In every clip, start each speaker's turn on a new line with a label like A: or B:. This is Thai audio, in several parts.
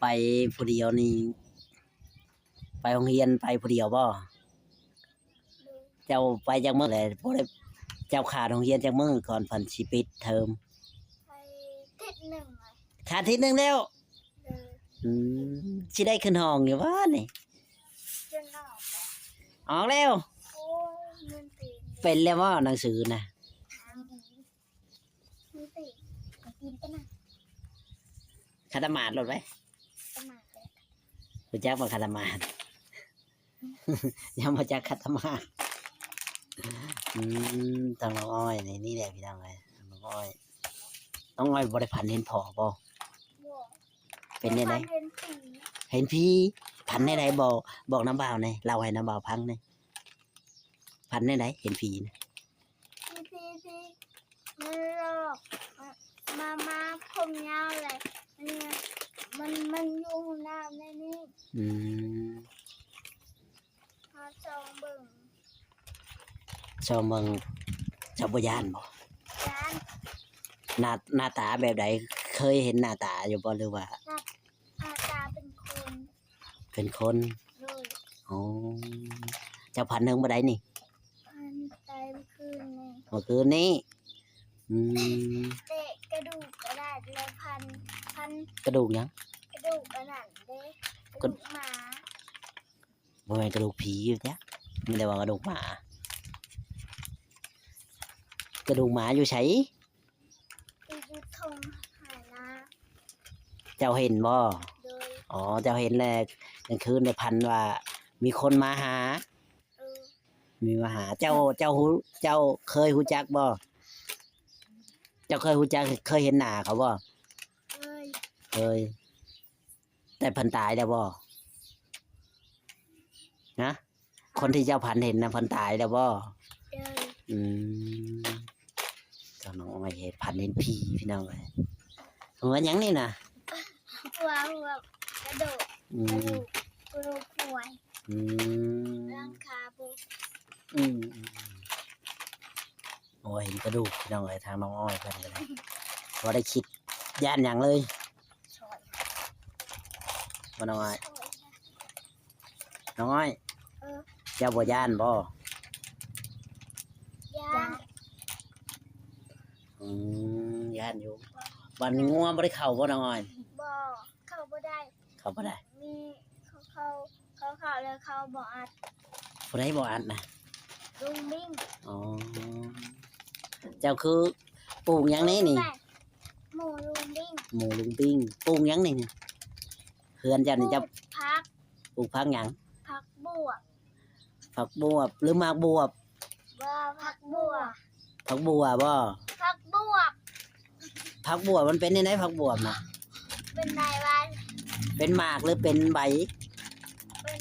A: ไปผู้เดียวนี่ไปโรงเรียนไปผู้เดียวบ่เจ้าไปจักมื้อแหละบ่ได้เจ้าขาดโรงเรียนจักมื้อก่อนเพิ่นสิปิดเทอม
B: ไปทิศหนึ่งเลย
A: ขาดอาทิตย์หนึงแล้ว
B: เลย
A: สิได้ขึ้นห้องอยู่บ่นี่
B: จนออกไป
A: ออกแล้ว
B: โอ้ยมันตีน
A: เป็นแล้วบ่หนังสือน่ะ
B: ทางดีมันตีนกินกันนะ
A: คาตามาดรถไว้
B: สมัครเลย
A: รู้จักบ่คาตามาด ยังบ่จักคาตามาดทางน้องอ้อยนี่แหละพี่น้องเอ้ยน้องอ้อยบ่ได้ผันเห็นพ่อบ่เป็นได้ไดเห็นพี่ผันได้ไดบอกน้ำบ่าวหน่อยเล่าให้น้ำบ่าวฟังหน่อยผันได้ไดเห็นผีนะ
B: พี่มันหลอกมาผมยาวเลยมันอยู่หน้าในนี้มาจองเบิ่ง
A: ชาวเมืองชาวบย่านบ่
B: ย่าน
A: หน้าตาแบบใดเคยเห็นหน้าตาอยู่บ่หรือว่า
B: หน้าตาเป็น
A: คน
B: เลย
A: อ๋อเจ้าพันเฮิงบ่ได้นี่
B: พันตายเมื่อคืน
A: นี้
B: เตะกระดูกกระดาษเลยพัน
A: กระดูกหยัง
B: กระดูกกระดาษเด้กระดูกหมา
A: บ่แม่นกระดูกผีอยู่จ้ะมีแต่ว่ากระดูกหมา กระดูกหมาอยู่ไส
B: อยู่ทงหายนะ
A: เจ้าเห็นบ่
B: โดย
A: อ๋อเจ้าเห็นแลกกลางคืนในพันว่ามีคนมาหามีมาหาเจ้าเคยฮู้จักบ่เจ้าเคยฮู้จักเคยเห็นหน้าเขาบ่เคยแต่เพิ่นตายแล้วบ่นะคนที่เจ้าพันเห็นน่ะเพิ่นตายแล้วบ่เจ้าน้องอ้อยเห็นพันเห็นผีพี่น้องเอ้ยหัวหยังนี่น่ะ
B: หัวกระดูกป่วยร่างคาบุ
A: โอ้ยเห็นกระดูกพี่น้องเอ้ยทางน้องอ้อยเพิ่นเลยบ่ได้คิดย่านหยังเลยบ่น้องอ้อยเจ้าบ่ย่านบ่ย่านอยู่บ้านงัวบ่ได้เข้าบ่น้องอ้อย
B: บ่เข้าบ่ได้มีเขาแล้วเขาบ่อัด
A: ผู้ใดบ่อัดนะ
B: ลุงบิ้ง
A: อ๋อเจ้าคือปลูกหยังนี่
B: หมูลุงบิ้ง
A: ปลูกหยังนี่เฮือนเจ้านี่เจ้า
B: พัก
A: ปลูกพักหยัง
B: ผักบว
A: บหรือหมากบวบ
B: บ่ผักบวบ
A: ผักบัวบ่
B: ผักบวบ
A: มันเป็นยังไงผักบวบน่ะ
B: เป็นใบวัน
A: เป็นหมากหรือเป็นใบ
B: เป็น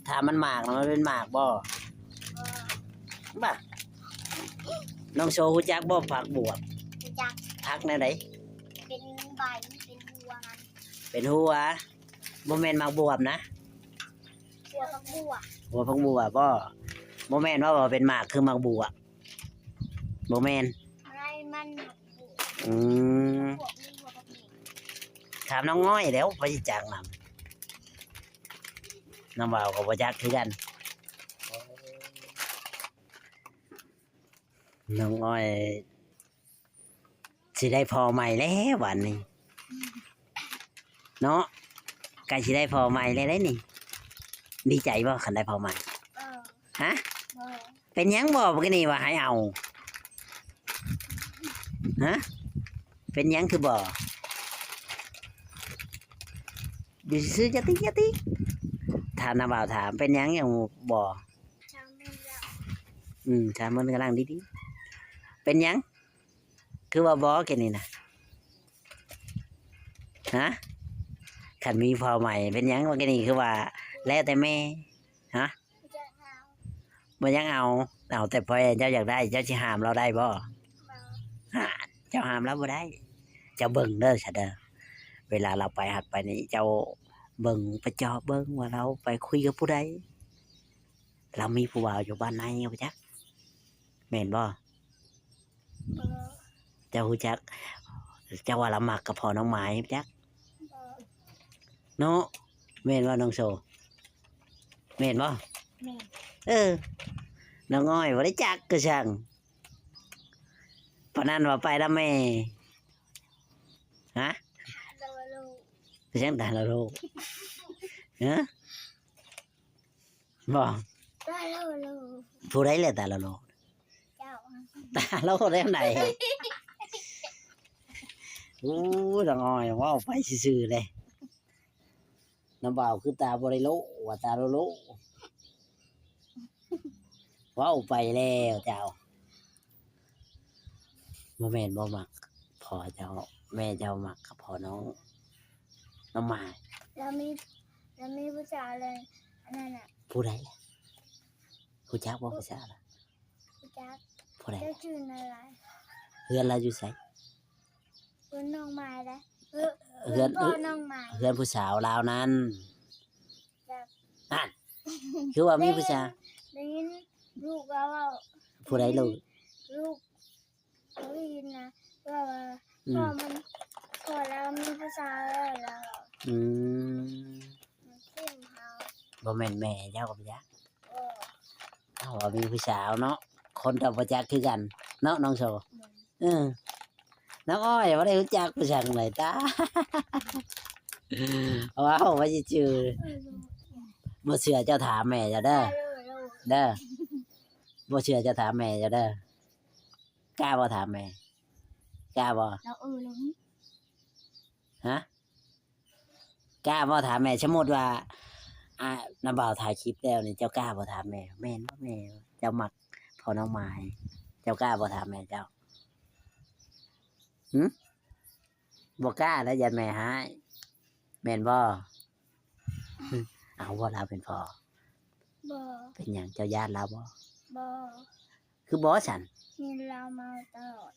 A: ถ้ามันหมากมันเป็นหมากบ่น้องโชว์ฮู้จักบ่ผักบวบ
B: จัก
A: ผักแนวใด
B: เป็นใบเป็นหัวมัน
A: เป็นหัวบ่แม่นหมากบวบนะ
B: หัวผักบวบ
A: ผักบวบบ่แม่นว่าเป็นหมากคือหมากบวบบ่แม่น
B: อะไรมัน
A: ถามน้องง้อยแล้วไปจักนำน้ำเบากับบ่จักคือกันน้องง้อยสิได้พอใหม่แล้ววันนี้เนาะใกล้สิได้พอใหม่แล้วได้นี่ดีใจบ่คันได้พอใหม่ฮะเป็นยังบ่บ่นี่ว่าให้เอาฮะเป็นยังคือบ่อยู่ซื้อจะติถามนะบ่าวถามเป็นยังอย่างบ่ถามมันกำลังดีๆเป็นยังคือว่าบ่แค่นี้นะฮะขันมีพอใหม่เป็นยังว่าแค่นี้คือว่าแล้วแต่แม่ฮะบ่ยังเอาแต่พอเจ้าอยากได้เจ้าสิห้ามเราได้บ่เจ้าห้ามเราบ่ได้เจ้าเบิ่งเด้อซะเด้อเวลาเราไปหัดไปนี่เจ้าเบิ่งไปจอเบิ่งว่าเราไปคุยกับผู้ใดเรามีผู้บ่าวอยู่บ้านในเอาไปจักแม่นบ่เจ้าฮู้จักเจ้าว่าเรามักกับพ่อน้องหมายจัก เนาะแม่นว่าน้องโซแม่นบ่
B: แม่
A: เออน้องอ้อยบ่ได้จักก็ช่างปานนั้นว่าไปแล้วแม่ฮะ
B: โลโล
A: ไปจังตาละโลกฮะบ่
B: โลโล
A: ผู้ใดแหละตาละโลก
B: เจ้า
A: ตาโลกได้ไหนโอ้น้องอ้อยเว้าไปซื่อๆเลยน้ำบ่าวคือตาบ่ได้โลว่าตาโลเว้าไปแล้วเจ้าบ่แม่นบ่มักพ่อเจ้าแม่เจ้ามักกับพ่อน้องหมาย
B: แล้วมีผู้ชายเลยอันนั้นน่ะ
A: ผู้ใดล่ะผู้จักบ่ผู้ชายล่ะ
B: ผู้จัก
A: ผู้ใด
B: เจ้าชื่ออะไร
A: เฮือนเราอยู่ไส
B: คุณน้องไม้นะ
A: เฮือน
B: พ่อน้องไม้
A: เฮือนผู้สาวลาวนั้น
B: แบบ
A: นั่นคือว่ามีผู้ชาย
B: ได้ยินลูกเราว่า
A: ผู้ใดลูก
B: ลูกเขาได้ยินนะว่า
A: อื
B: พ่อ
A: ม
B: มันพ่อเรามีผู้ชายแล้วเรา
A: อืม
B: มันขึ้นเฮา
A: บ่แม่นแม่เจ้ากับจัก
B: โอ้
A: เอาว่ามีผู้สาวเนาะคนกับบ่จักคือกันเนาะน้องโซเออน้องอ้อยบ่ได้รู้จักผู้ชายไหนตา ว้าวว่าสิจือบ่เชื่อเจ้าถามแม่เจ้าเด้อ เด้อบ่เชื่อเจ้าถามแม่เจ้าเด้อกล้าบ่ถามแม่กล้าบ่
B: เราลง
A: ฮะกล้าบ่ถามแม่สมมุติว่าน้าบ่าวถ่ายคลิปแล้วนี่เจ้ากล้าบ่ถามแม่แม่นบ่แม่เจ้ามักพ่อน้องไม้เจ้ากล้าบ่ถามแม่เจ้าหึบ่กล้าแล้วยันแม่หายแม่นบ่หึเอาบ่เราเป็นพ่อ
B: บ่
A: เป็นหยังเจ้าญาติเราบ่
B: บ่
A: คือบ่ฉัน
B: มีเรามาตลอด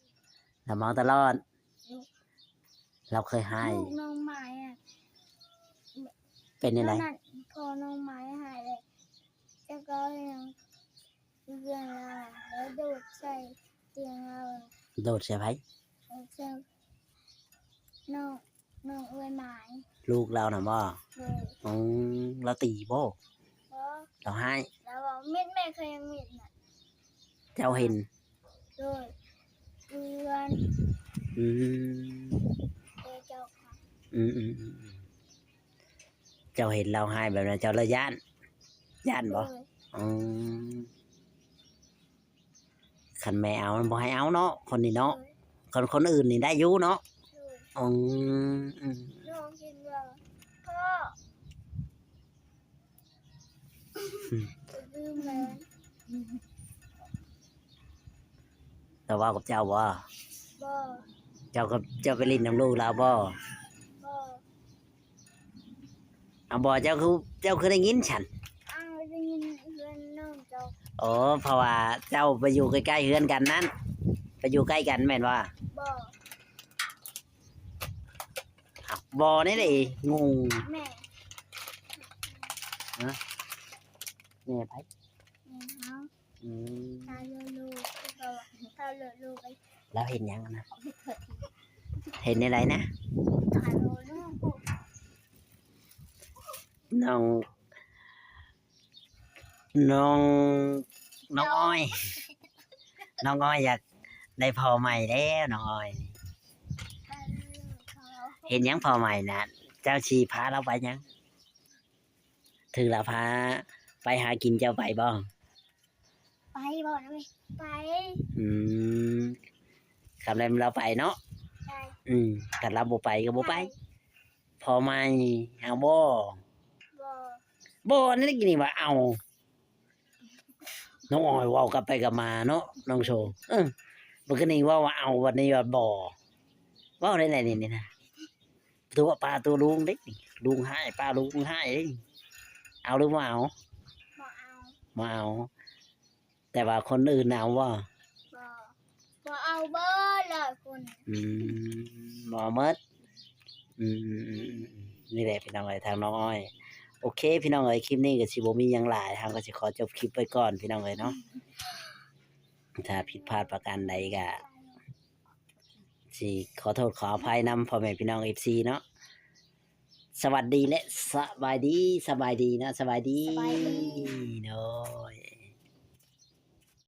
A: เราเมาตลอด เราเคยให้
B: ลูกน้องไม้อ่ะ
A: เป็นยังไง
B: นั่นพอน้องไม้หายเลยจะก็ยังเรื่องเราแล้วโดดใส่เตียงเรา
A: โดดเสียไผ
B: แล้วเจอน้องเอ้ยไม้
A: ลูกเราน่ะบ่
B: เลย
A: อืเราตีบ่
B: เพราะ
A: เราให้
B: แล้วบอกมิดแม่เคยยังมิดน่ะ
A: เจ้าเห็น
B: เลยเพื่อน
A: อืม
B: เจ้าค่ะ
A: อืมเจ้าเห็นเราให้แบบนั้นเจ้าเลยย่านบ่
B: เลย
A: อืมคันแม่เอามันบ่ให้เอาเนาะคนนี้เนาะคนอื่นนี่ได้อยู่เนาะ
B: เลย
A: อืม
B: น้องคิดว่าพ่อลืมแล้ว
A: แต่ว่ากับเจ้าบ่
B: บ่
A: เจ้าไปเลินน้ำลูกเราบ่
B: บ่
A: เอาบ่เจ้าคือได้ยินฉัน
B: อ้าวได้ยินเพื่อนน้องเจ้า
A: โอ้เพราะว่าเจ้าไปอยู่ใกล้ๆเฮือนกันนั้นไปอยู่ใกล้กันแม่นว่า
B: บ่
A: บ่นี่เลยงู
B: แม่
A: แม่ไป
B: แม่เฮา
A: อืม
B: ตาลูกก็ว่าตาลูกไป
A: แล้วเห็นหยังนะเห็นอะไรนะ
B: ตาลูก
A: น้องน้องน้องอ้อย น้องอ้อยอยากได้พอใหม่แล้วน้องอ้อย
B: ตาลูกเขา
A: เห็นหยังพอใหม่นะเจ้าชีพาเราไปหยังถือเราพาไปหากินเจ้าไปบ่
B: ไปบ่นะไป
A: อืมคำแรมเราไปเนาะ
B: ไป
A: ถ้าเราบ่ไปก็บ่ไป พอใหม่เอาบ่
B: บ่
A: บ่นั่นกินนี่ว่าเอาน้องอ้อยเว้ากลับไปกลับมาเนาะน้องโชว์มันก็นี่ว่าเอาวันนี้ว่าบ่เว้าได้ไหนนี่นะตัวปลาตัวลุงเด็กลุงให้ปลาลุงให้เด้เอาหรือบ่เอา
B: บ่เอา
A: บ่เอา แต่ว่าคนอื่นเอาว่า
B: บ่เอาเบ่เลยคุณ
A: บ่หมดนี่แหละพี่น้องเอ้ยทางน้องอ้อยโอเคพี่น้องเอ้ยคลิปนี้ก็สิบ่มีหยังหลายทางก็สิขอจบคลิปไว้ก่อนพี่น้องเอ้ยเนาะถ้าผิดพลาดประการใดก็สิขอโทษขออภัยนำพ่อแม่พี่น้อง FC เนาะ สวัสดีและสบายดีสบายดีนะสบายดี
B: สบายดี
A: โน้ย